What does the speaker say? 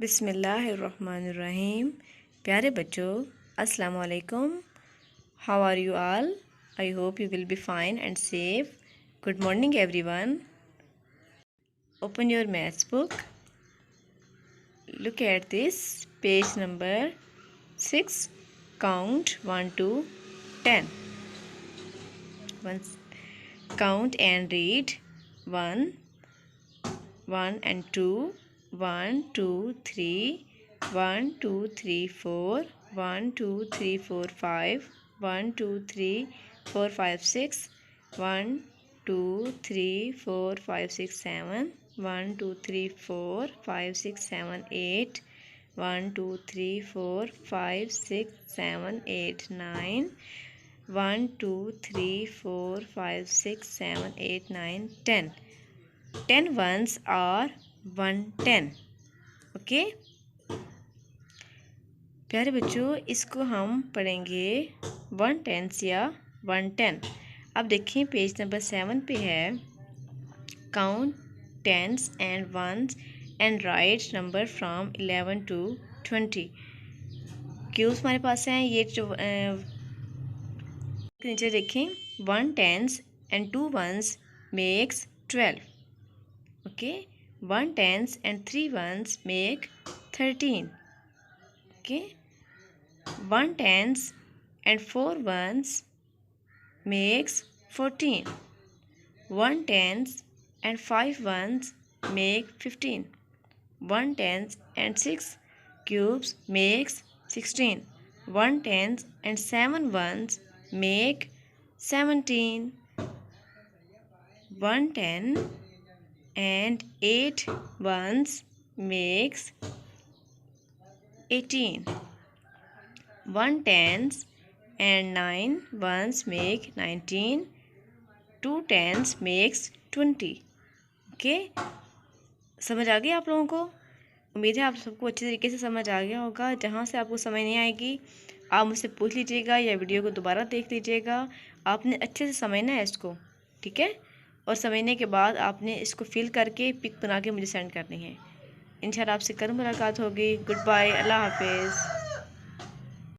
बिस्मिल्लाहिर्रहमानिर्रहीम। प्यारे बच्चों, अस्सलाम वालेकुम। How are you all? I hope you will be fine and safe. Good morning everyone. Open your maths book. Look at this page number 6. Count 1 to 10. Once count and read 1, 1 and 2, 1, 2, 3, 1, 2, 3, 4, 1, 2, 3, 4, 5, 1, 2, 3, 4, 5, 6, 1, 2, 3, 4, 5, 6, 7, 1, 2, 3, 4, 5, 6, 7, 8, 1, 2, 3, 4, 5, 6, 7, 8, 9, 1, 2, 3, 4, 5, 6, 7, 8, 9, 10. 10 ones are 110. Okay प्यारे बच्चों, इसको हम पढ़ेंगे 110 या 110. अब देखें page number 7 पे है count tens and ones and write number from 11 to 20. Cubes हमारे पास हैं. ये जो नीचे देखें 1 tens and 2 ones makes 12. Okay, 1 tens and 3 ones make 13. Okay, 1 tens and 4 ones makes 14. 1 tens and 5 ones make 15. 1 tens and 6 cubes makes 16. 1 tens and 7 ones make 17. 1 ten and 8 ones makes 18. 1 tens and 9 ones make 19. 2 tens makes 20. Okay, समझ आ गई आप लोगों को? उम्मीद है आप सबको अच्छे तरीके से समझ आ गया होगा. जहाँ से आपको समझ नहीं आएगी आप मुझसे पूछ लीजिएगा या वीडियो को दोबारा देख लीजिएगा. आपने अच्छे से समझना है इसको, ठीक है? और समझने के बाद आपने इसको फिल करके पिक बना के मुझे सेंड करनी है. इंशाल्लाह आपसे कल मुलाकात होगी. गुड बाय, अल्लाह हाफिज़.